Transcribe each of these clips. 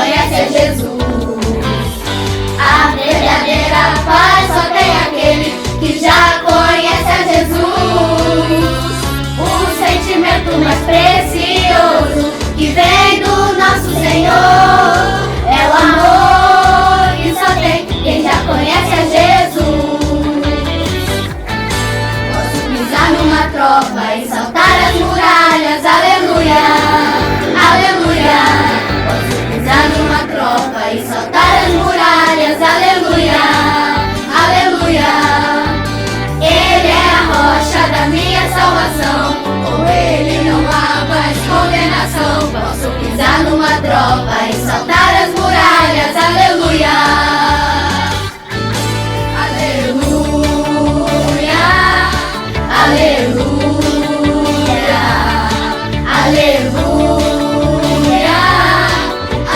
conhece é Jesus. A verdadeira paz só tem aquele que já conhece a Jesus. O sentimento mais precioso que vem do nosso Senhor é o amor que só tem quem já conhece a Jesus. Posso pisar numa tropa e saltar as muralhas, aleluia, aleluia. Posso pisar numa tropa e saltar as muralhas, aleluia, aleluia. Ele é a rocha da minha salvação, com ele não há mais condenação. Posso pisar numa tropa e saltar as muralhas, aleluia. Aleluia, aleluia,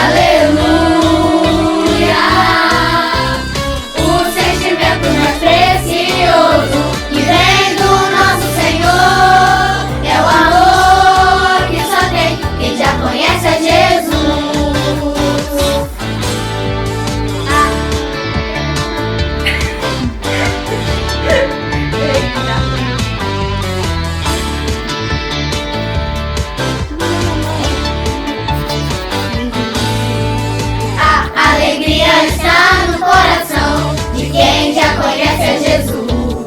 aleluia. O sentimento mais precioso que vem do nosso Senhor é o amor que só tem quem já conhece a Jesus. Está no coração de quem já conhece a Jesus.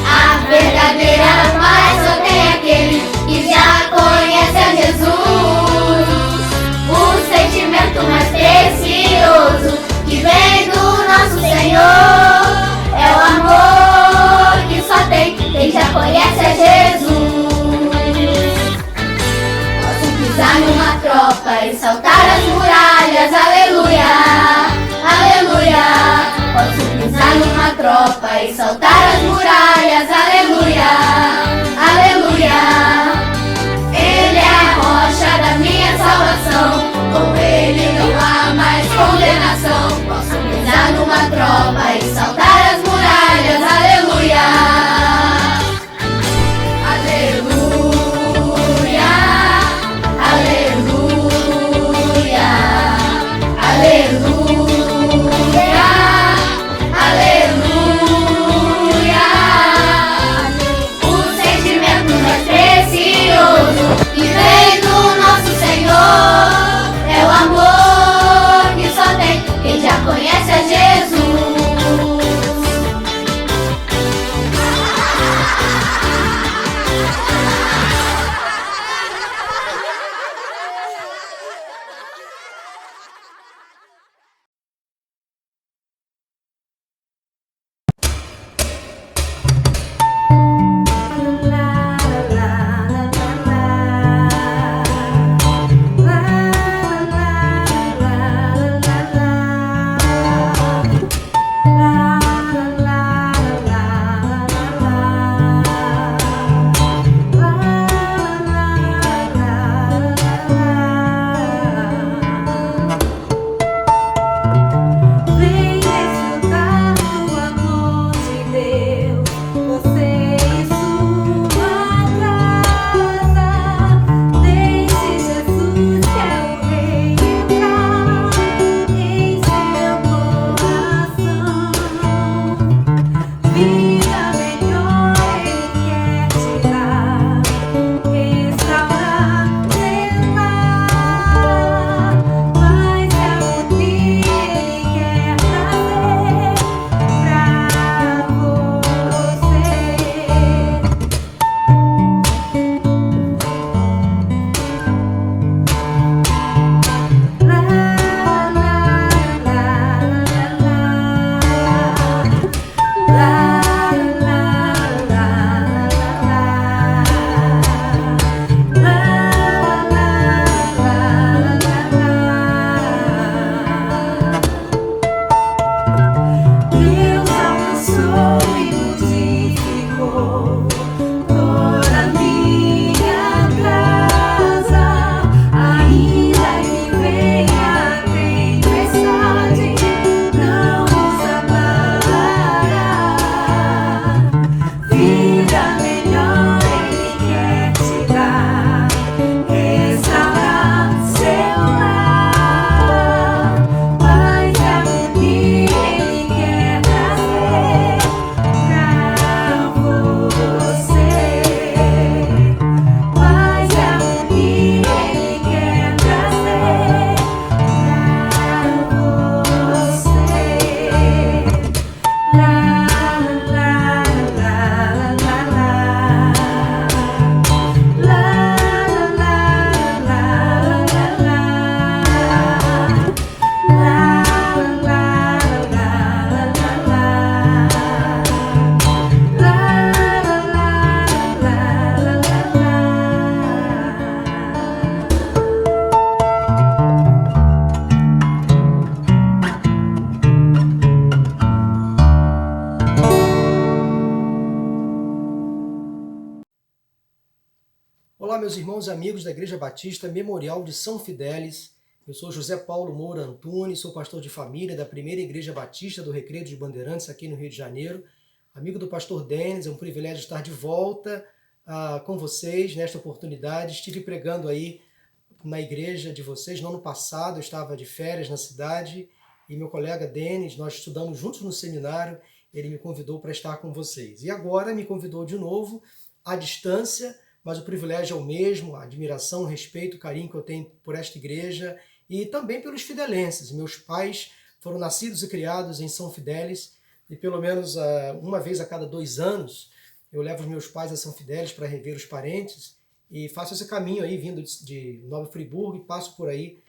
A verdadeira paz só tem aquele que já conhece a Jesus. O sentimento mais precioso que vem do nosso Senhor é o amor que só tem quem já conhece a Jesus. Posso pisar numa tropa e saltar as muralhas, aleluia, aleluia. Posso pisar numa tropa e saltar as muralhas, aleluia, aleluia. Ele é a rocha da minha salvação, com ele não há mais condenação. Posso pisar numa tropa e saltar as muralhas, aleluia. Aleluia, aleluia. O sentimento mais precioso meus irmãos e amigos da Igreja Batista Memorial de São Fidélis. Eu sou José Paulo Moura Antunes, sou pastor de família da primeira Igreja Batista do Recreio de Bandeirantes, aqui no Rio de Janeiro. Amigo do pastor Denis, é um privilégio estar de volta com vocês nesta oportunidade. Estive pregando aí na igreja de vocês no ano passado, eu estava de férias na cidade e meu colega Denis, nós estudamos juntos no seminário, ele me convidou para estar com vocês. E agora me convidou de novo, à distância, mas o privilégio é o mesmo, a admiração, o respeito, o carinho que eu tenho por esta igreja e também pelos fidelenses. Meus pais foram nascidos e criados em São Fidélis e pelo menos uma vez a cada 2 anos eu levo os meus pais a São Fidélis para rever os parentes e faço esse caminho aí vindo de Nova Friburgo e passo por aí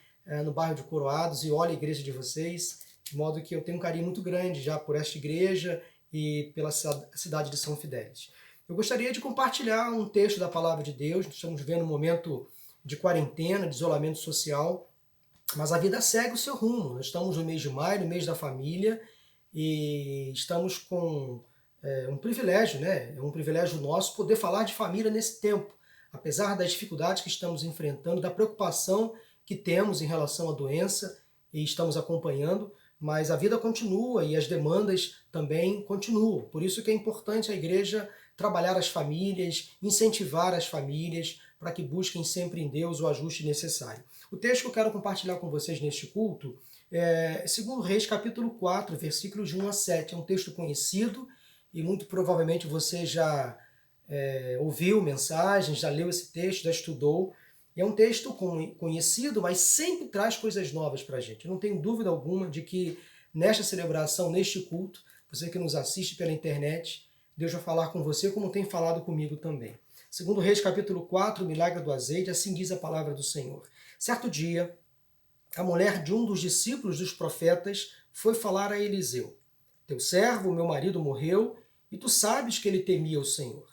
no bairro de Coroados e olho a igreja de vocês, de modo que eu tenho um carinho muito grande já por esta igreja e pela cidade de São Fidélis. Eu gostaria de compartilhar um texto da Palavra de Deus. Nós estamos vivendo um momento de quarentena, de isolamento social, mas a vida segue o seu rumo. Nós estamos no mês de maio, no mês da família, e estamos com um privilégio, né? É um privilégio nosso poder falar de família nesse tempo, apesar das dificuldades que estamos enfrentando, da preocupação que temos em relação à doença e estamos acompanhando, mas a vida continua e as demandas também continuam. Por isso que é importante a igreja trabalhar as famílias, incentivar as famílias para que busquem sempre em Deus o ajuste necessário. O texto que eu quero compartilhar com vocês neste culto é 2 Reis, capítulo 4, versículos de 1 a 7. É um texto conhecido e muito provavelmente você já ouviu mensagens, já leu esse texto, já estudou. E é um texto conhecido, mas sempre traz coisas novas para a gente. Eu não tenho dúvida alguma de que nesta celebração, neste culto, você que nos assiste pela internet, Deus vai falar com você como tem falado comigo também. 2 Reis, capítulo 4, o milagre do azeite, assim diz a palavra do Senhor. Certo dia, a mulher de um dos discípulos dos profetas foi falar a Eliseu: teu servo, meu marido, morreu, e tu sabes que ele temia o Senhor.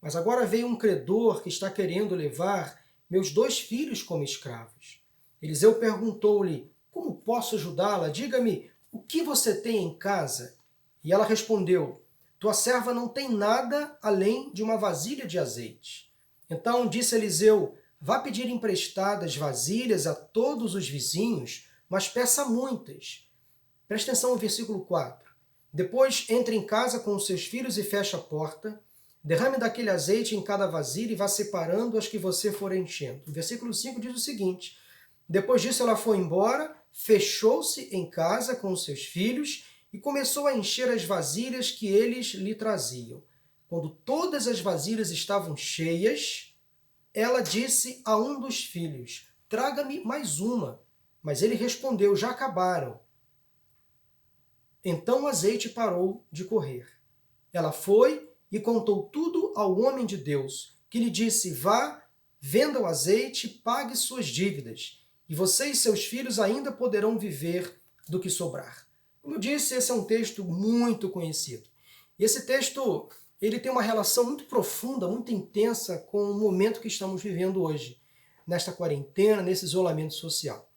Mas agora veio um credor que está querendo levar meus 2 filhos como escravos. Eliseu perguntou-lhe: como posso ajudá-la? Diga-me, o que você tem em casa? E ela respondeu: tua serva não tem nada além de uma vasilha de azeite. Então disse Eliseu: vá pedir emprestadas vasilhas a todos os vizinhos, mas peça muitas. Presta atenção no versículo 4. Depois entre em casa com os seus filhos e feche a porta. Derrame daquele azeite em cada vasilha e vá separando as que você for enchendo. O versículo 5 diz o seguinte: depois disso ela foi embora, fechou-se em casa com os seus filhos e começou a encher as vasilhas que eles lhe traziam. Quando todas as vasilhas estavam cheias, ela disse a um dos filhos: traga-me mais uma. Mas ele respondeu: já acabaram. Então o azeite parou de correr. Ela foi e contou tudo ao homem de Deus, que lhe disse: vá, venda o azeite, pague suas dívidas, e você e seus filhos ainda poderão viver do que sobrar. Como eu disse, esse é um texto muito conhecido. E esse texto ele tem uma relação muito profunda, muito intensa com o momento que estamos vivendo hoje, nesta quarentena, nesse isolamento social.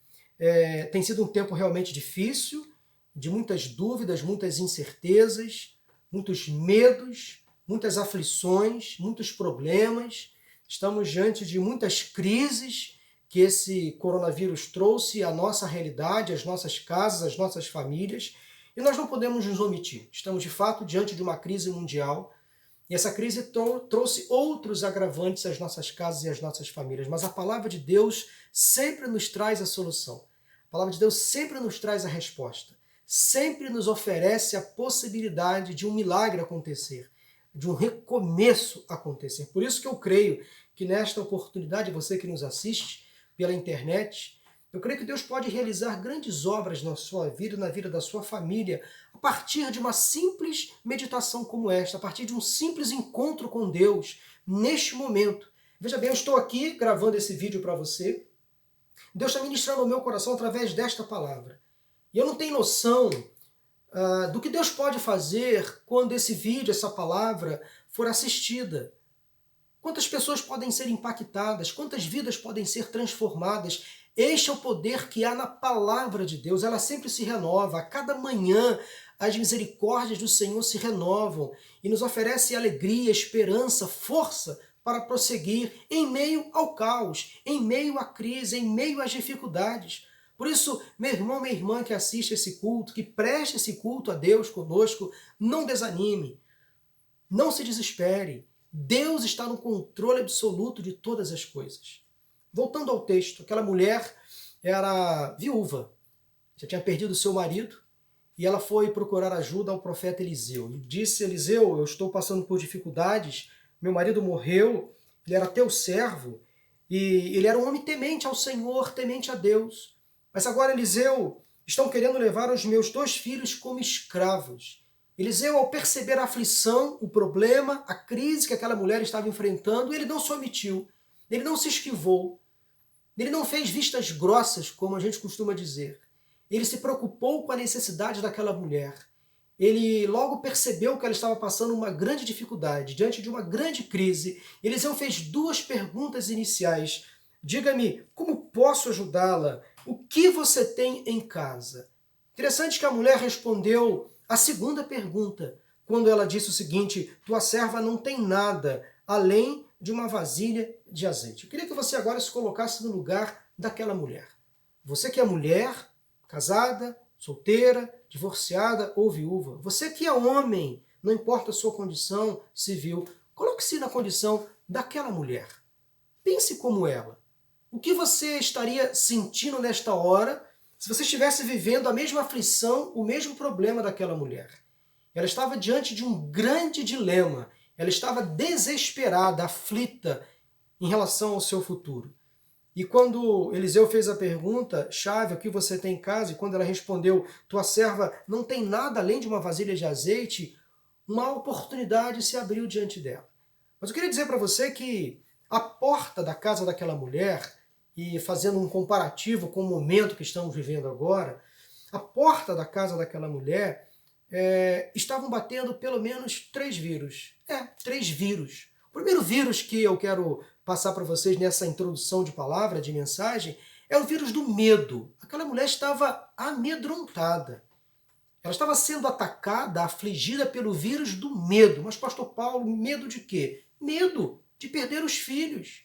Tem sido um tempo realmente difícil, de muitas dúvidas, muitas incertezas, muitos medos, muitas aflições, muitos problemas. Estamos diante de muitas crises que esse coronavírus trouxe à nossa realidade, às nossas casas, às nossas famílias, e nós não podemos nos omitir. Estamos, de fato, diante de uma crise mundial, e essa crise trouxe outros agravantes às nossas casas e às nossas famílias, mas a palavra de Deus sempre nos traz a solução. A palavra de Deus sempre nos traz a resposta. Sempre nos oferece a possibilidade de um milagre acontecer, de um recomeço acontecer. Por isso que eu creio que nesta oportunidade, você que nos assiste pela internet, eu creio que Deus pode realizar grandes obras na sua vida e na vida da sua família a partir de uma simples meditação como esta, a partir de um simples encontro com Deus neste momento. Veja bem, eu estou aqui gravando esse vídeo para você. Deus está ministrando ao meu coração através desta palavra. E eu não tenho noção do que Deus pode fazer quando esse vídeo, essa palavra, for assistida. Quantas pessoas podem ser impactadas, quantas vidas podem ser transformadas. Este é o poder que há na palavra de Deus, ela sempre se renova. A cada manhã as misericórdias do Senhor se renovam e nos oferece alegria, esperança, força para prosseguir em meio ao caos, em meio à crise, em meio às dificuldades. Por isso, meu irmão, minha irmã que assiste esse culto, que preste esse culto a Deus conosco, não desanime, não se desespere. Deus está no controle absoluto de todas as coisas. Voltando ao texto, aquela mulher era viúva, já tinha perdido seu marido, e ela foi procurar ajuda ao profeta Eliseu. E disse: Eliseu, eu estou passando por dificuldades, meu marido morreu, ele era teu servo, e ele era um homem temente ao Senhor, temente a Deus. Mas agora, Eliseu, estão querendo levar os meus 2 filhos como escravos. Eliseu, ao perceber a aflição, o problema, a crise que aquela mulher estava enfrentando, ele não se omitiu, ele não se esquivou, ele não fez vistas grossas, como a gente costuma dizer. Ele se preocupou com a necessidade daquela mulher. Ele logo percebeu que ela estava passando uma grande dificuldade, diante de uma grande crise. Eliseu fez 2 perguntas iniciais. Diga-me, como posso ajudá-la? O que você tem em casa? Interessante que a mulher respondeu a segunda pergunta, quando ela disse o seguinte: tua serva não tem nada, além de uma vasilha de azeite. Eu queria que você agora se colocasse no lugar daquela mulher. Você que é mulher, casada, solteira, divorciada ou viúva. Você que é homem, não importa a sua condição civil, coloque-se na condição daquela mulher. Pense como ela. O que você estaria sentindo nesta hora se você estivesse vivendo a mesma aflição, o mesmo problema daquela mulher? Ela estava diante de um grande dilema. Ela estava desesperada, aflita em relação ao seu futuro. E quando Eliseu fez a pergunta chave, o que você tem em casa, e quando ela respondeu, tua serva não tem nada além de uma vasilha de azeite, uma oportunidade se abriu diante dela. Mas eu queria dizer para você que a porta da casa daquela mulher, e fazendo um comparativo com o momento que estamos vivendo agora, a porta da casa daquela mulher estavam batendo pelo menos 3 vírus. 3 vírus. O primeiro vírus que eu quero passar para vocês nessa introdução de palavra, de mensagem, é o vírus do medo. Aquela mulher estava amedrontada. Ela estava sendo atacada, afligida pelo vírus do medo. Mas, pastor Paulo, medo de quê? Medo de perder os filhos.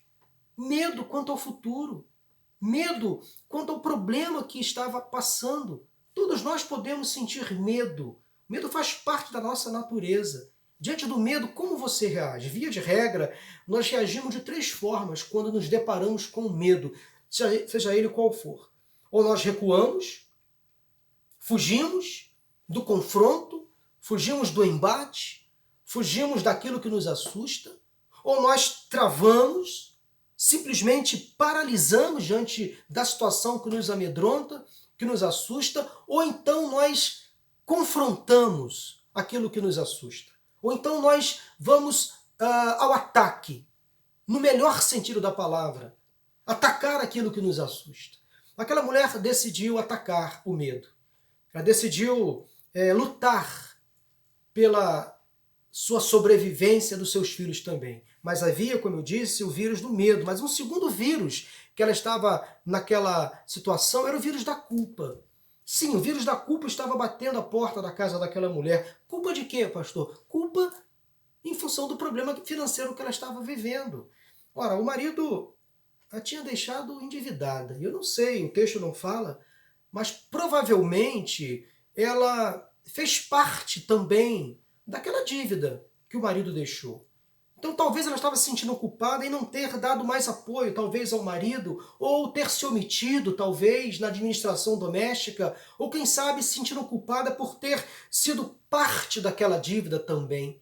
Medo quanto ao futuro. Medo quanto ao problema que estava passando. Todos nós podemos sentir medo. Medo faz parte da nossa natureza. Diante do medo, como você reage? Via de regra, nós reagimos de 3 formas quando nos deparamos com o medo, seja ele qual for. Ou nós recuamos, fugimos do confronto, fugimos do embate, fugimos daquilo que nos assusta, ou nós travamos, simplesmente paralisamos diante da situação que nos amedronta, que nos assusta, ou então nós confrontamos aquilo que nos assusta. Ou então nós vamos ao ataque, no melhor sentido da palavra, atacar aquilo que nos assusta. Aquela mulher decidiu atacar o medo. Ela decidiu lutar pela sua sobrevivência dos seus filhos também. Mas havia, como eu disse, o vírus do medo. Mas um segundo vírus que ela estava naquela situação era o vírus da culpa. Sim, o vírus da culpa estava batendo a porta da casa daquela mulher. Culpa de quê, pastor? Culpa em função do problema financeiro que ela estava vivendo. Ora, o marido a tinha deixado endividada. Eu não sei, o texto não fala, mas provavelmente ela fez parte também daquela dívida que o marido deixou. Então talvez ela estava se sentindo culpada em não ter dado mais apoio, talvez ao marido, ou ter se omitido, talvez, na administração doméstica, ou quem sabe se sentindo culpada por ter sido parte daquela dívida também.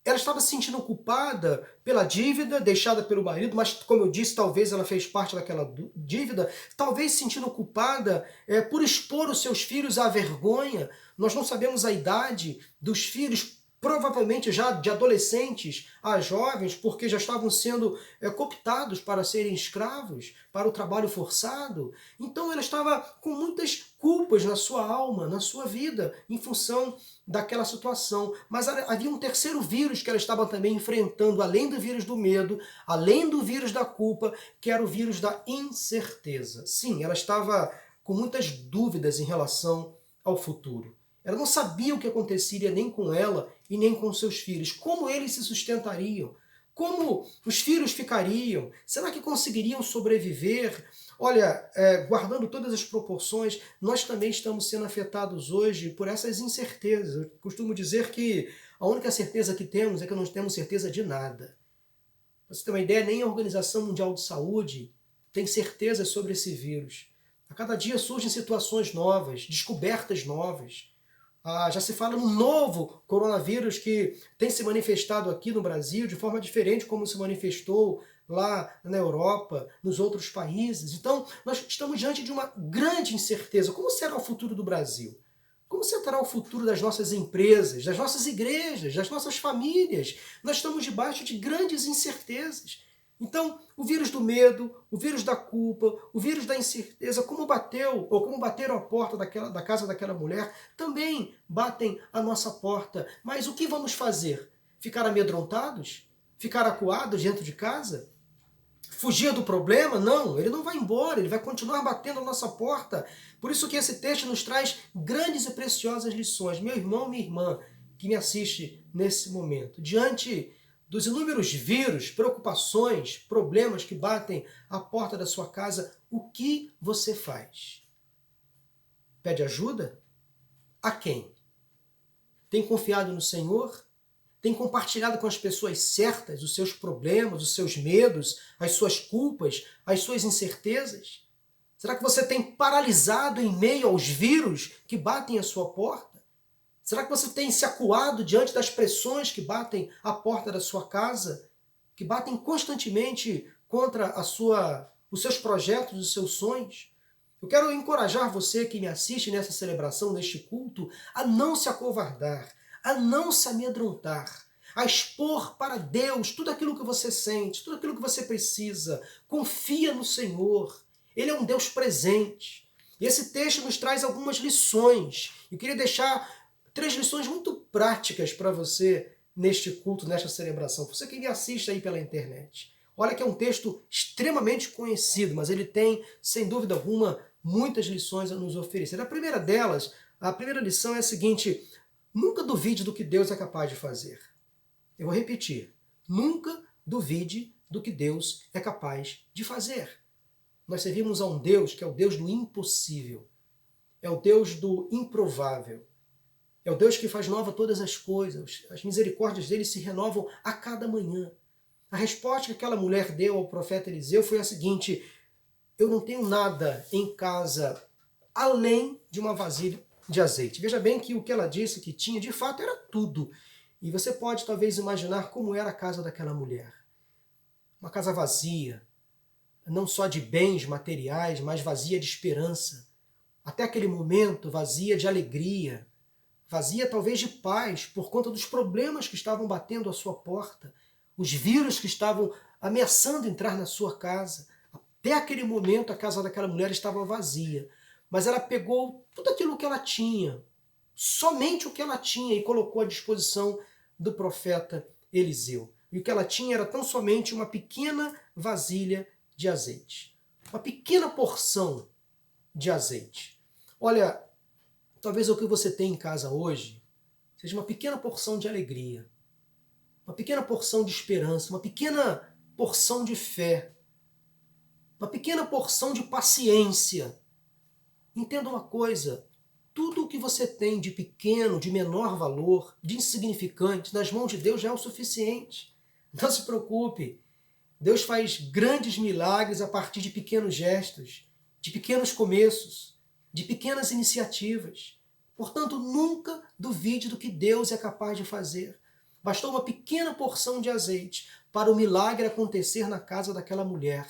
Ela estava se sentindo culpada pela dívida deixada pelo marido, mas, como eu disse, talvez ela fez parte daquela dívida, talvez se sentindo culpada por expor os seus filhos à vergonha. Nós não sabemos a idade dos filhos, provavelmente já de adolescentes a jovens, porque já estavam sendo cooptados para serem escravos, para o trabalho forçado. Então ela estava com muitas culpas na sua alma, na sua vida, em função daquela situação. Mas havia um terceiro vírus que ela estava também enfrentando, além do vírus do medo, além do vírus da culpa, que era o vírus da incerteza. Sim, ela estava com muitas dúvidas em relação ao futuro. Ela não sabia o que aconteceria nem com ela e nem com seus filhos, como eles se sustentariam. Como os filhos ficariam? Será que conseguiriam sobreviver? Olha, guardando todas as proporções, nós também estamos sendo afetados hoje por essas incertezas. Eu costumo dizer que a única certeza que temos é que não temos certeza de nada. Pra você ter uma ideia, nem a Organização Mundial de Saúde tem certeza sobre esse vírus. A cada dia surgem situações novas, descobertas novas. Já se fala num novo coronavírus que tem se manifestado aqui no Brasil de forma diferente como se manifestou lá na Europa, nos outros países. Então, nós estamos diante de uma grande incerteza. Como será o futuro do Brasil? Como será o futuro das nossas empresas, das nossas igrejas, das nossas famílias? Nós estamos debaixo de grandes incertezas. Então, o vírus do medo, o vírus da culpa, o vírus da incerteza, como bateu, ou como bateram a porta da casa daquela mulher, também batem a nossa porta. Mas o que vamos fazer? Ficar amedrontados? Ficar acuados dentro de casa? Fugir do problema? Não, ele não vai embora, ele vai continuar batendo a nossa porta. Por isso que esse texto nos traz grandes e preciosas lições. Meu irmão, minha irmã, que me assiste nesse momento, diante dos inúmeros vírus, preocupações, problemas que batem à porta da sua casa, o que você faz? Pede ajuda? A quem? Tem confiado no Senhor? Tem compartilhado com as pessoas certas os seus problemas, os seus medos, as suas culpas, as suas incertezas? Será que você tem paralisado em meio aos vírus que batem à sua porta? Será que você tem se acuado diante das pressões que batem à porta da sua casa, que batem constantemente contra os seus projetos, os seus sonhos? Eu quero encorajar você que me assiste nessa celebração, neste culto, a não se acovardar, a não se amedrontar, a expor para Deus tudo aquilo que você sente, tudo aquilo que você precisa. Confia no Senhor. Ele é um Deus presente. E esse texto nos traz algumas lições. Eu queria deixar 3 lições muito práticas para você neste culto, nesta celebração. Você que me assiste aí pela internet. Olha que é um texto extremamente conhecido, mas ele tem, sem dúvida alguma, muitas lições a nos oferecer. A primeira delas, a primeira lição é a seguinte: nunca duvide do que Deus é capaz de fazer. Eu vou repetir. Nunca duvide do que Deus é capaz de fazer. Nós servimos a um Deus que é o Deus do impossível. É o Deus do improvável. É o Deus que faz nova todas as coisas. As misericórdias dele se renovam a cada manhã. A resposta que aquela mulher deu ao profeta Eliseu foi a seguinte: eu não tenho nada em casa além de uma vasilha de azeite. Veja bem que o que ela disse que tinha, de fato, era tudo. E você pode talvez imaginar como era a casa daquela mulher. Uma casa vazia, não só de bens materiais, mas vazia de esperança. Até aquele momento, vazia de alegria, vazia talvez de paz, por conta dos problemas que estavam batendo à sua porta, os vírus que estavam ameaçando entrar na sua casa. Até aquele momento, a casa daquela mulher estava vazia. Mas ela pegou tudo aquilo que ela tinha, somente o que ela tinha, e colocou à disposição do profeta Eliseu. E o que ela tinha era tão somente uma pequena vasilha de azeite. Uma pequena porção de azeite. Olha, talvez o que você tem em casa hoje seja uma pequena porção de alegria, uma pequena porção de esperança, uma pequena porção de fé, uma pequena porção de paciência. Entenda uma coisa: tudo o que você tem de pequeno, de menor valor, de insignificante, nas mãos de Deus já é o suficiente. Não se preocupe. Deus faz grandes milagres a partir de pequenos gestos, de pequenos começos, de pequenas iniciativas. Portanto, nunca duvide do que Deus é capaz de fazer. Bastou uma pequena porção de azeite para o milagre acontecer na casa daquela mulher.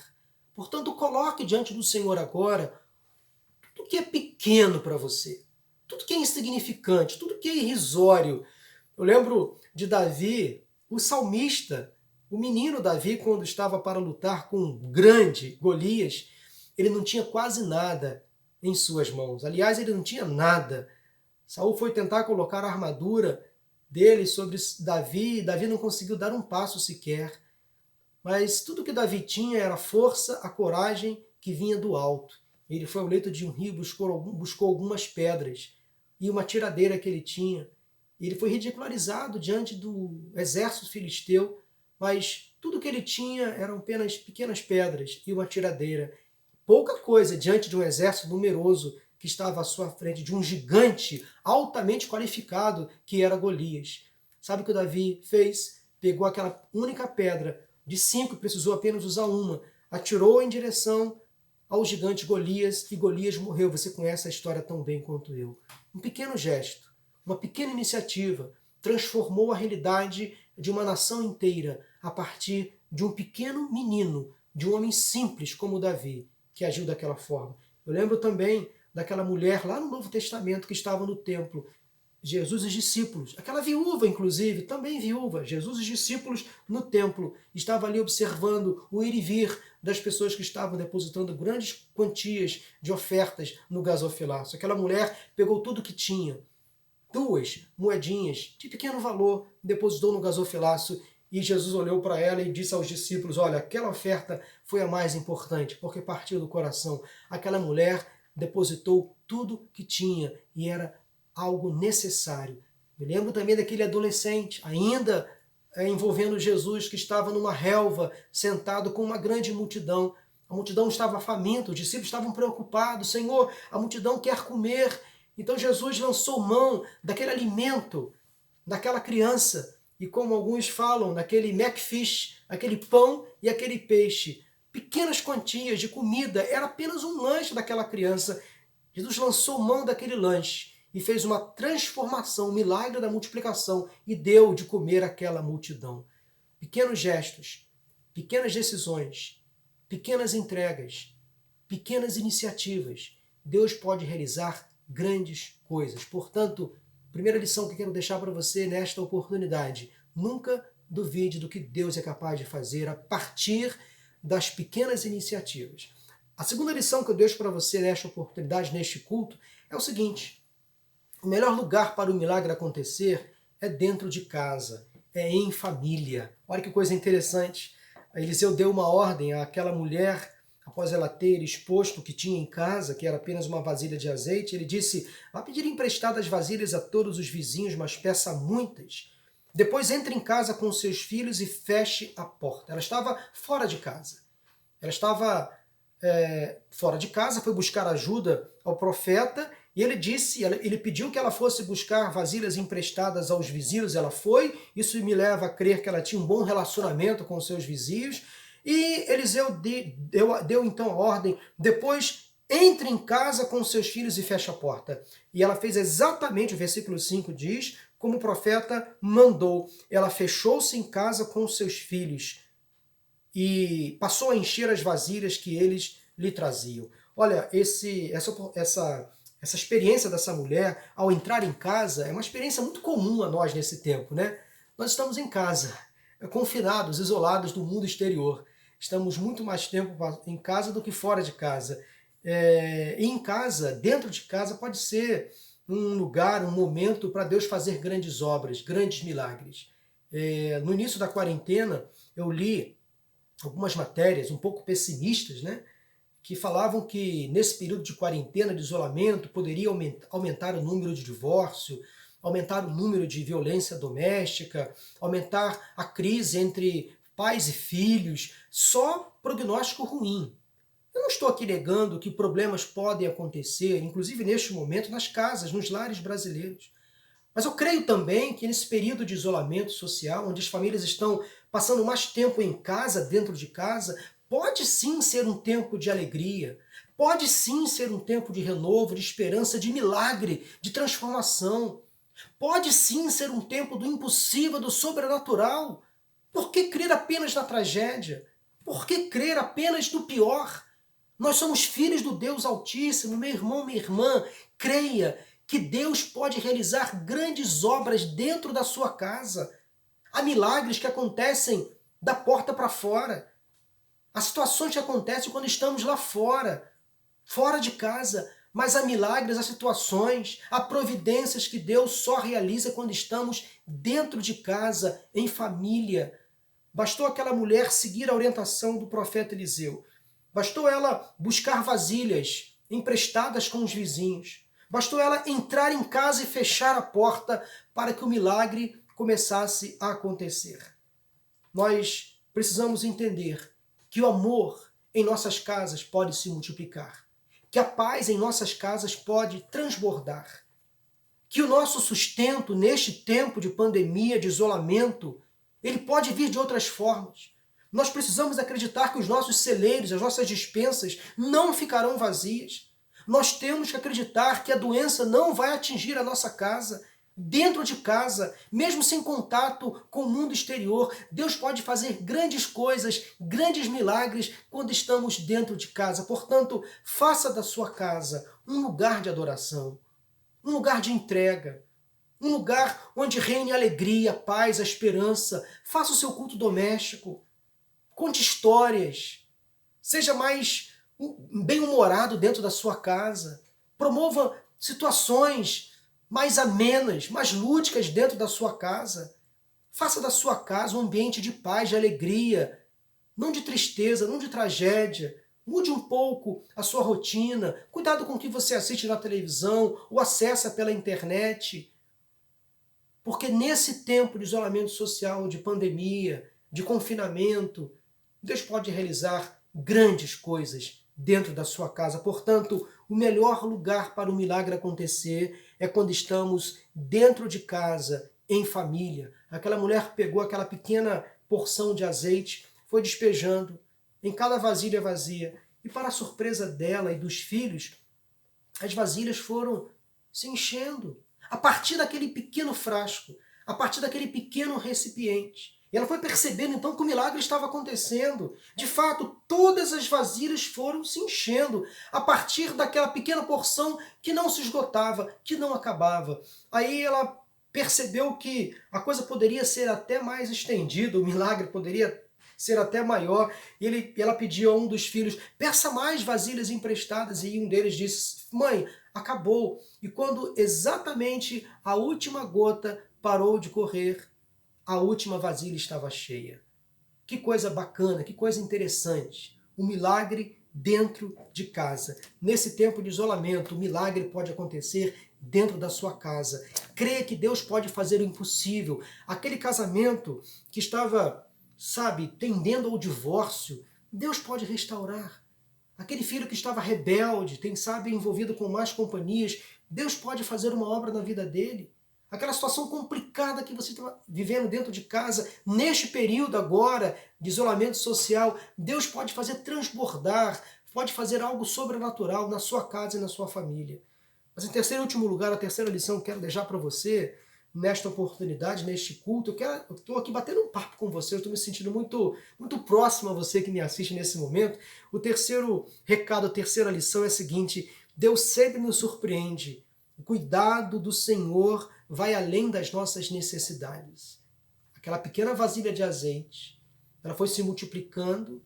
Portanto, coloque diante do Senhor agora tudo que é pequeno para você, tudo que é insignificante, tudo que é irrisório. Eu lembro de Davi, o salmista, o menino Davi, quando estava para lutar com um grande Golias, ele não tinha quase nada em suas mãos. Aliás, ele não tinha nada. Saul foi tentar colocar a armadura dele sobre Davi, e Davi não conseguiu dar um passo sequer. Mas tudo que Davi tinha era a força, a coragem que vinha do alto. Ele foi ao leito de um rio, buscou algumas pedras e uma tiradeira que ele tinha. Ele foi ridicularizado diante do exército filisteu, mas Tudo que ele tinha eram apenas pequenas pedras e uma tiradeira. Pouca coisa diante de um exército numeroso que estava à sua frente, de um gigante altamente qualificado que era Golias. Sabe o que o Davi fez? Pegou aquela única pedra, de 5 precisou apenas usar uma, atirou em direção ao gigante Golias e Golias morreu. Você conhece a história tão bem quanto eu. Um pequeno gesto, uma pequena iniciativa transformou a realidade de uma nação inteira a partir de um pequeno menino, de um homem simples como Davi, que agiu daquela forma. Eu lembro também daquela mulher lá no Novo Testamento que estava no templo, Jesus e os discípulos, aquela viúva inclusive, também viúva, Jesus e os discípulos no templo, estavam ali observando o ir e vir das pessoas que estavam depositando grandes quantias de ofertas no gasofilaço. Aquela mulher pegou tudo que tinha, 2 moedinhas de pequeno valor, depositou no gasofilaço e Jesus olhou para ela e disse aos discípulos, olha, aquela oferta foi a mais importante, porque partiu do coração. Aquela mulher depositou tudo que tinha e era algo necessário. Me lembro também daquele adolescente, ainda envolvendo Jesus, que estava numa relva, sentado com uma grande multidão. A multidão estava faminta, os discípulos estavam preocupados. Senhor, a multidão quer comer. Então Jesus lançou mão daquele alimento, daquela criança, e como alguns falam, daquele McFish, aquele pão e aquele peixe. Pequenas quantias de comida, era apenas um lanche daquela criança. Jesus lançou mão daquele lanche e fez uma transformação, um milagre da multiplicação e deu de comer àquela multidão. Pequenos gestos, pequenas decisões, pequenas entregas, pequenas iniciativas. Deus pode realizar grandes coisas. Portanto, primeira lição que eu quero deixar para você nesta oportunidade, nunca duvide do que Deus é capaz de fazer a partir das pequenas iniciativas. A segunda lição que eu deixo para você nesta oportunidade, neste culto, é o seguinte: o melhor lugar para o milagre acontecer é dentro de casa, é em família. Olha que coisa interessante. Eliseu deu uma ordem àquela mulher, após ela ter exposto o que tinha em casa, que era apenas uma vasilha de azeite. Ele disse, vá pedir emprestadas vasilhas a todos os vizinhos, mas peça muitas. Depois entre em casa com seus filhos e feche a porta. Ela estava fora de casa. Ela estava fora de casa, foi buscar ajuda ao profeta, e ele pediu que ela fosse buscar vasilhas emprestadas aos vizinhos. Ela foi, isso me leva a crer que ela tinha um bom relacionamento com seus vizinhos, e Eliseu deu então a ordem, depois entre em casa com seus filhos e feche a porta. E ela fez exatamente, o versículo 5 diz, como o profeta mandou. Ela fechou-se em casa com seus filhos e passou a encher as vasilhas que eles lhe traziam. Olha, essa experiência dessa mulher, ao entrar em casa, é uma experiência muito comum a nós nesse tempo, né? Nós estamos em casa, confinados, isolados do mundo exterior. Estamos muito mais tempo em casa do que fora de casa. E em casa, dentro de casa, pode ser um lugar, um momento para Deus fazer grandes obras, grandes milagres. No início da quarentena, eu li algumas matérias um pouco pessimistas, né, que falavam que nesse período de quarentena, de isolamento, poderia aumentar o número de divórcio, aumentar o número de violência doméstica, aumentar a crise entre pais e filhos, só prognóstico ruim. Eu não estou aqui negando que problemas podem acontecer, inclusive neste momento, nas casas, nos lares brasileiros. Mas eu creio também que nesse período de isolamento social, onde as famílias estão passando mais tempo em casa, dentro de casa, pode sim ser um tempo de alegria, pode sim ser um tempo de renovo, de esperança, de milagre, de transformação. Pode sim ser um tempo do impossível, do sobrenatural. Por que crer apenas na tragédia? Por que crer apenas no pior? Nós somos filhos do Deus Altíssimo, meu irmão, minha irmã, creia que Deus pode realizar grandes obras dentro da sua casa. Há milagres que acontecem da porta para fora. Há situações que acontecem quando estamos lá fora, fora de casa. Mas há milagres, há situações, há providências que Deus só realiza quando estamos dentro de casa, em família. Bastou aquela mulher seguir a orientação do profeta Eliseu. Bastou ela buscar vasilhas emprestadas com os vizinhos. Bastou ela entrar em casa e fechar a porta para que o milagre começasse a acontecer. Nós precisamos entender que o amor em nossas casas pode se multiplicar, que a paz em nossas casas pode transbordar, que o nosso sustento neste tempo de pandemia, de isolamento, ele pode vir de outras formas. Nós precisamos acreditar que os nossos celeiros, as nossas despensas não ficarão vazias. Nós temos que acreditar que a doença não vai atingir a nossa casa. Dentro de casa, mesmo sem contato com o mundo exterior, Deus pode fazer grandes coisas, grandes milagres quando estamos dentro de casa. Portanto, faça da sua casa um lugar de adoração, um lugar de entrega, um lugar onde reine a alegria, a paz, a esperança. Faça o seu culto doméstico, conte histórias, seja mais bem-humorado dentro da sua casa, promova situações mais amenas, mais lúdicas dentro da sua casa. Faça da sua casa um ambiente de paz, de alegria, não de tristeza, não de tragédia. Mude um pouco a sua rotina, cuidado com o que você assiste na televisão ou acessa pela internet. Porque nesse tempo de isolamento social, de pandemia, de confinamento, Deus pode realizar grandes coisas dentro da sua casa. Portanto, o melhor lugar para o milagre acontecer é quando estamos dentro de casa, em família. Aquela mulher pegou aquela pequena porção de azeite, foi despejando em cada vasilha vazia. E para a surpresa dela e dos filhos, as vasilhas foram se enchendo. A partir daquele pequeno frasco, a partir daquele pequeno recipiente. E ela foi percebendo então que o milagre estava acontecendo. De fato, todas as vasilhas foram se enchendo a partir daquela pequena porção que não se esgotava, que não acabava. Aí ela percebeu que a coisa poderia ser até mais estendida, o milagre poderia ser até maior. E ela pediu a um dos filhos, peça mais vasilhas emprestadas. E um deles disse, mãe, acabou. E quando exatamente a última gota parou de correr, a última vasilha estava cheia. Que coisa bacana, que coisa interessante. Um milagre dentro de casa. Nesse tempo de isolamento, o milagre pode acontecer dentro da sua casa. Creia que Deus pode fazer o impossível. Aquele casamento que estava, tendendo ao divórcio, Deus pode restaurar. Aquele filho que estava rebelde, envolvido com más companhias, Deus pode fazer uma obra na vida dele. Aquela situação complicada que você está vivendo dentro de casa, neste período agora de isolamento social, Deus pode fazer transbordar, pode fazer algo sobrenatural na sua casa e na sua família. Mas em terceiro e último lugar, a terceira lição que quero deixar para você, nesta oportunidade, neste culto, eu estou aqui batendo um papo com você, eu estou me sentindo muito próximo a você que me assiste nesse momento. O terceiro recado, a terceira lição é a seguinte: Deus sempre nos surpreende. O cuidado do Senhor vai além das nossas necessidades. Aquela pequena vasilha de azeite, ela foi se multiplicando,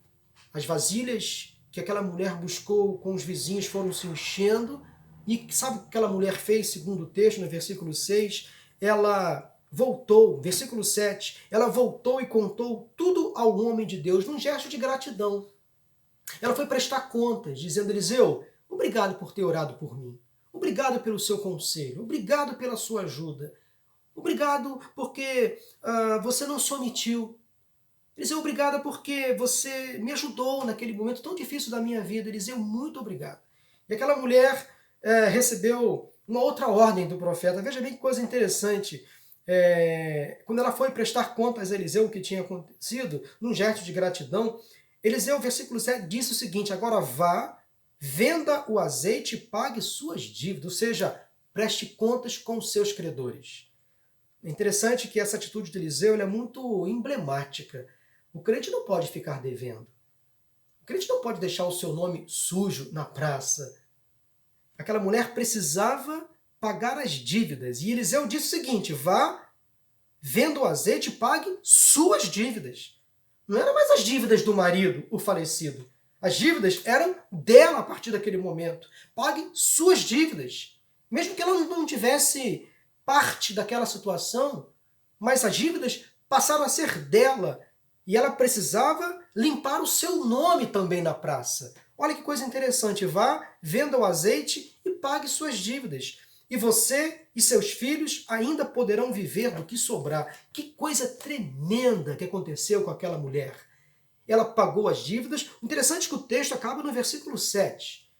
as vasilhas que aquela mulher buscou com os vizinhos foram se enchendo, e sabe o que aquela mulher fez, segundo o texto, no versículo 6? Ela voltou, versículo 7, ela voltou e contou tudo ao homem de Deus, num gesto de gratidão. Ela foi prestar contas, dizendo, Eliseu, obrigado por ter orado por mim. Obrigado pelo seu conselho, obrigado pela sua ajuda, obrigado porque você não se omitiu. Eliseu, obrigado porque você me ajudou naquele momento tão difícil da minha vida. Eliseu, muito obrigado. E aquela mulher recebeu uma outra ordem do profeta. Veja bem que coisa interessante. Quando ela foi prestar contas a Eliseu o que tinha acontecido, num gesto de gratidão, Eliseu, versículo 7, disse o seguinte, agora vá, venda o azeite e pague suas dívidas, ou seja, preste contas com os seus credores. É interessante que essa atitude de Eliseu é muito emblemática. O crente não pode ficar devendo. O crente não pode deixar o seu nome sujo na praça. Aquela mulher precisava pagar as dívidas. E Eliseu disse o seguinte, vá, venda o azeite e pague suas dívidas. Não eram mais as dívidas do marido, o falecido. As dívidas eram dela a partir daquele momento. Pague suas dívidas. Mesmo que ela não tivesse parte daquela situação, mas as dívidas passaram a ser dela. E ela precisava limpar o seu nome também na praça. Olha que coisa interessante. Vá, venda o azeite e pague suas dívidas. E você e seus filhos ainda poderão viver do que sobrar. Que coisa tremenda que aconteceu com aquela mulher. ela pagou as dívidas. O interessante é que o texto acaba no versículo 7.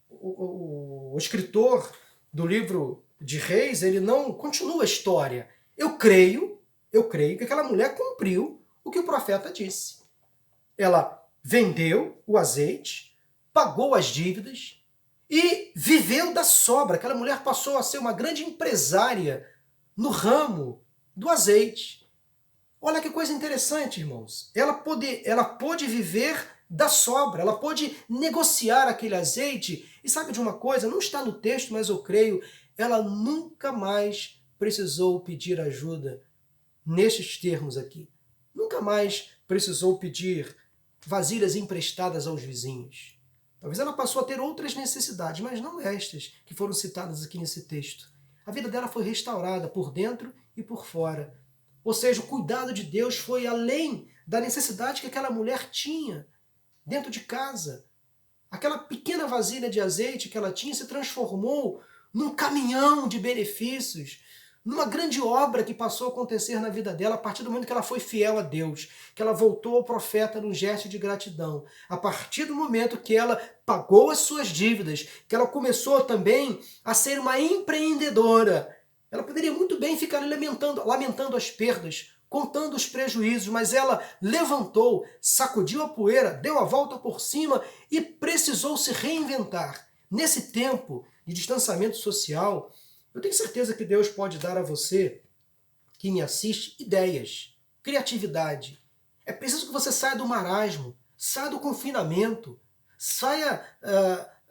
O escritor do livro de Reis, ele não continua a história. Eu creio que aquela mulher cumpriu o que o profeta disse. Ela vendeu o azeite, pagou as dívidas e viveu da sobra. Aquela mulher passou a ser uma grande empresária no ramo do azeite. Olha que coisa interessante, irmãos. Ela pôde viver da sobra, ela pôde negociar aquele azeite. E sabe de uma coisa? Não está no texto, mas eu creio, ela nunca mais precisou pedir ajuda nestes termos aqui. Nunca mais precisou pedir vasilhas emprestadas aos vizinhos. Talvez ela passou a ter outras necessidades, mas não estas que foram citadas aqui nesse texto. A vida dela foi restaurada por dentro e por fora. Ou seja, o cuidado de Deus foi além da necessidade que aquela mulher tinha dentro de casa. Aquela pequena vasilha de azeite que ela tinha se transformou num caminhão de benefícios, numa grande obra que passou a acontecer na vida dela a partir do momento que ela foi fiel a Deus, que ela voltou ao profeta num gesto de gratidão, a partir do momento que ela pagou as suas dívidas, que ela começou também a ser uma empreendedora. Ela poderia muito bem ficar lamentando as perdas, contando os prejuízos, mas ela levantou, sacudiu a poeira, deu a volta por cima e precisou se reinventar. Nesse tempo de distanciamento social, eu tenho certeza que Deus pode dar a você, que me assiste, ideias, criatividade. É preciso que você saia do marasmo, saia do confinamento, saia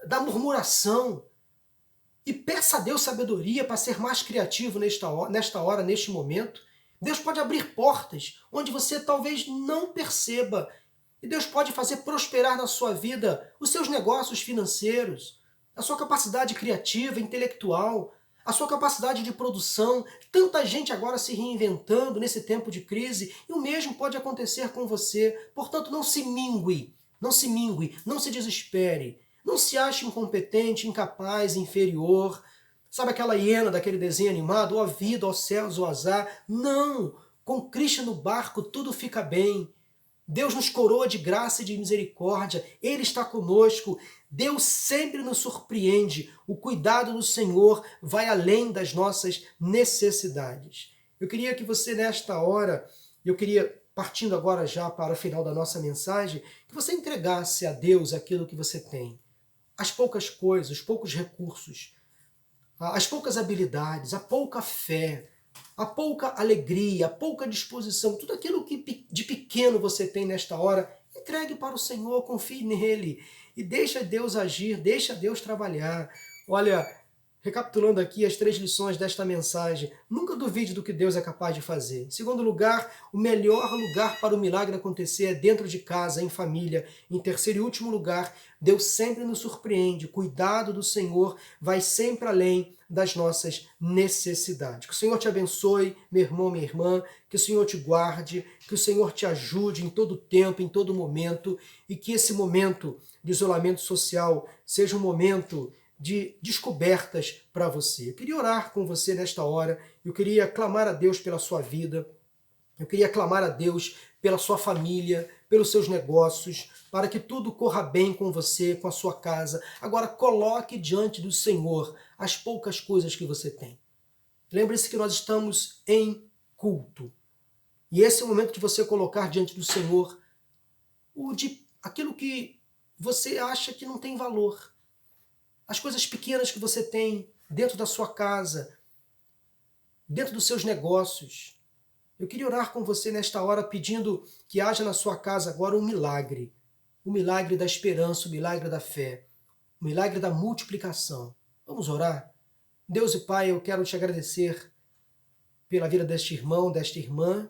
da murmuração e peça a Deus sabedoria para ser mais criativo nesta hora, neste momento. Deus pode abrir portas onde você talvez não perceba. E Deus pode fazer prosperar na sua vida os seus negócios financeiros, a sua capacidade criativa, intelectual, a sua capacidade de produção. Tanta gente agora se reinventando nesse tempo de crise, e o mesmo pode acontecer com você. Portanto, não se mingue, não se desespere, não se ache incompetente, incapaz, inferior. Sabe aquela hiena daquele desenho animado? Ó vida, ó céus, ó azar. Não! Com Cristo no barco tudo fica bem. Deus nos coroa de graça e de misericórdia. Ele está conosco. Deus sempre nos surpreende. O cuidado do Senhor vai além das nossas necessidades. Eu queria que você nesta hora, partindo agora já para o final da nossa mensagem, que você entregasse a Deus aquilo que você tem. As poucas coisas, os poucos recursos, as poucas habilidades, a pouca fé, a pouca alegria, a pouca disposição, tudo aquilo que de pequeno você tem nesta hora, entregue para o Senhor, confie nele e deixa Deus agir, deixa Deus trabalhar. Olha, recapitulando aqui as 3 lições desta mensagem, nunca duvide do que Deus é capaz de fazer. Em segundo lugar, o melhor lugar para o milagre acontecer é dentro de casa, em família. Em terceiro e último lugar, Deus sempre nos surpreende. O cuidado do Senhor vai sempre além das nossas necessidades. Que o Senhor te abençoe, meu irmão, minha irmã, que o Senhor te guarde, que o Senhor te ajude em todo tempo, em todo momento, e que esse momento de isolamento social seja um momento de descobertas para você. Eu queria orar com você nesta hora, eu queria clamar a Deus pela sua vida, eu queria clamar a Deus pela sua família, pelos seus negócios, para que tudo corra bem com você, com a sua casa. Agora coloque diante do Senhor as poucas coisas que você tem. Lembre-se que nós estamos em culto. E esse é o momento de você colocar diante do Senhor aquilo que você acha que não tem valor. As coisas pequenas que você tem dentro da sua casa, dentro dos seus negócios. Eu queria orar com você nesta hora pedindo que haja na sua casa agora um milagre. O milagre da esperança, o milagre da fé, o milagre da multiplicação. Vamos orar? Deus e Pai, eu quero te agradecer pela vida deste irmão, desta irmã,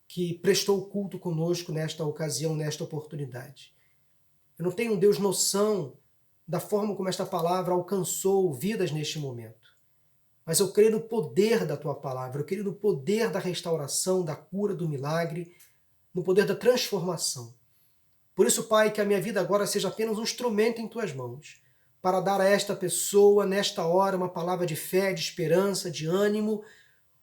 que prestou culto conosco nesta ocasião, nesta oportunidade. Eu não tenho, Deus, noção da forma como esta palavra alcançou vidas neste momento. Mas eu creio no poder da tua palavra, eu creio no poder da restauração, da cura, do milagre, no poder da transformação. Por isso, Pai, que a minha vida agora seja apenas um instrumento em tuas mãos, para dar a esta pessoa, nesta hora, uma palavra de fé, de esperança, de ânimo.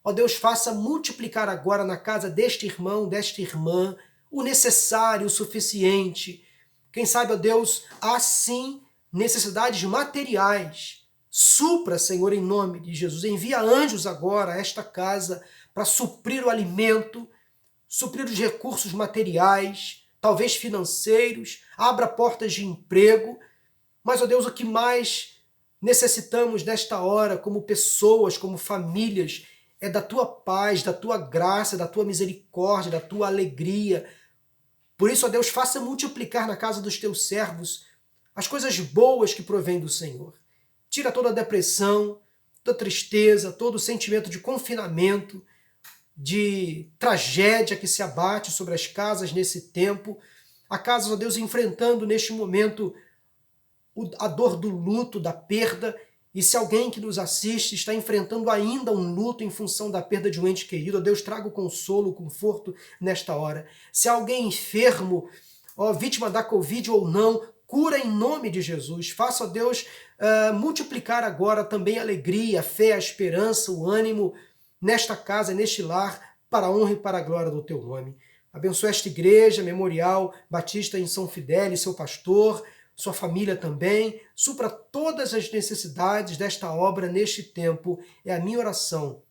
Ó Deus, faça multiplicar agora na casa deste irmão, desta irmã, o necessário, o suficiente. Quem sabe, ó Deus, há sim necessidades materiais. Supra, Senhor, em nome de Jesus. Envia anjos agora a esta casa para suprir o alimento, suprir os recursos materiais, talvez financeiros, abra portas de emprego. Mas, ó Deus, o que mais necessitamos nesta hora, como pessoas, como famílias, é da tua paz, da tua graça, da tua misericórdia, da tua alegria. Por isso, ó Deus, faça multiplicar na casa dos teus servos as coisas boas que provêm do Senhor. Tira toda a depressão, toda a tristeza, todo o sentimento de confinamento, de tragédia que se abate sobre as casas nesse tempo. A casa, ó Deus, enfrentando neste momento a dor do luto, da perda. E se alguém que nos assiste está enfrentando ainda um luto em função da perda de um ente querido, ó Deus, traga o consolo, o conforto nesta hora. Se alguém enfermo, ó, vítima da Covid ou não, cura em nome de Jesus. Faça, ó Deus, multiplicar agora também a alegria, a fé, a esperança, o ânimo nesta casa, neste lar, para a honra e para a glória do teu nome. Abençoa esta igreja, Memorial Batista em São Fidélis, seu pastor, sua família também, supra todas as necessidades desta obra neste tempo. É a minha oração.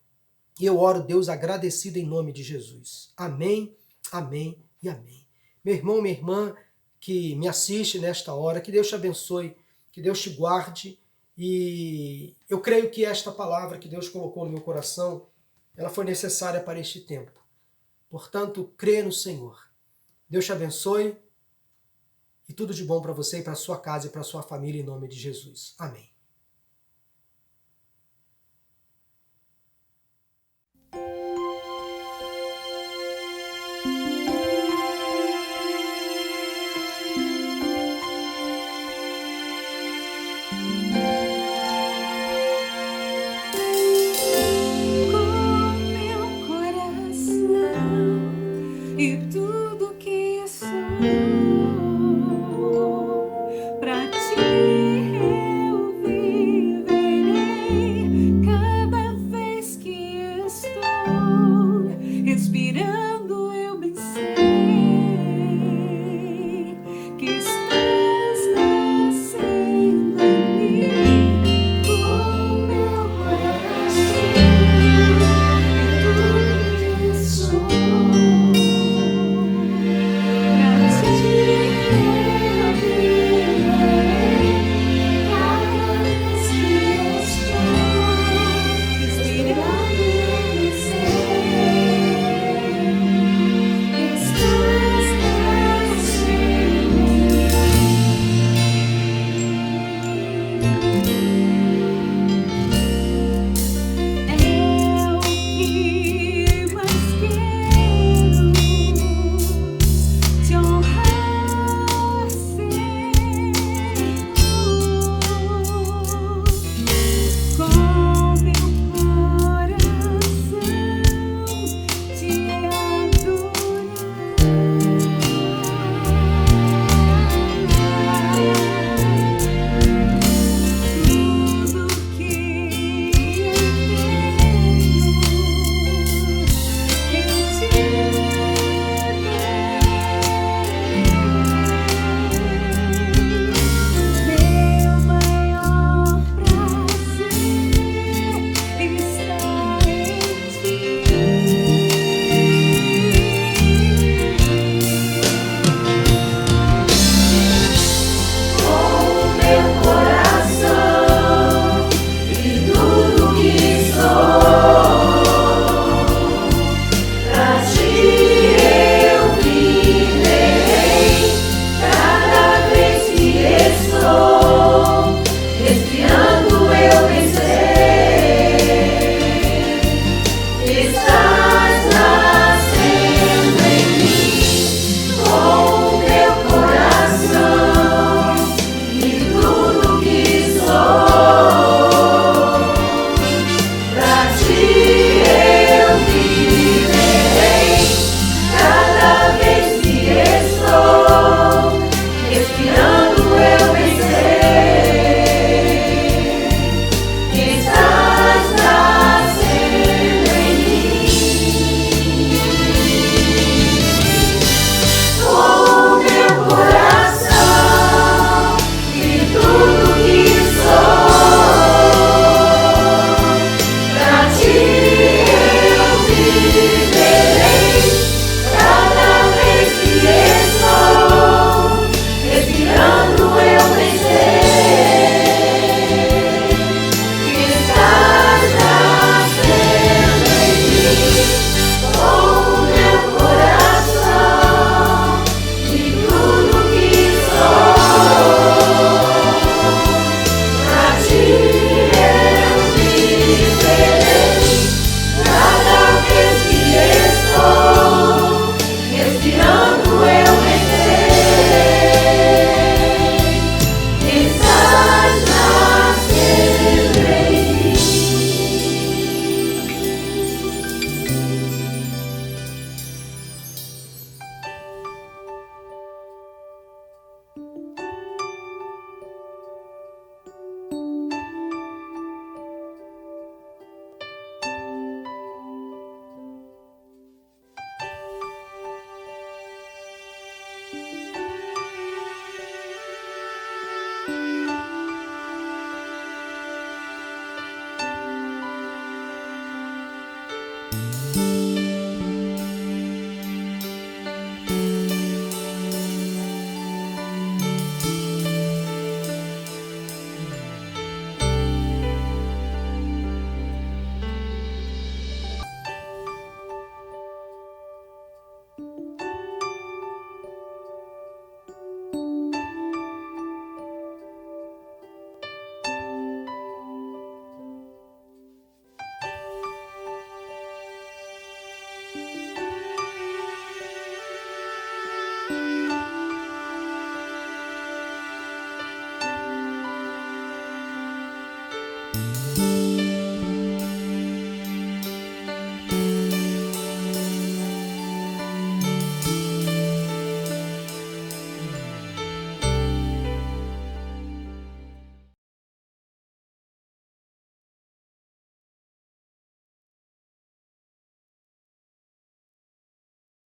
E eu oro, Deus, agradecido em nome de Jesus. Amém, amém e amém. Meu irmão, minha irmã que me assiste nesta hora, que Deus te abençoe, que Deus te guarde. E eu creio que esta palavra que Deus colocou no meu coração, ela foi necessária para este tempo. Portanto, crê no Senhor. Deus te abençoe. E tudo de bom para você e para sua casa e para sua família em nome de Jesus. Amém.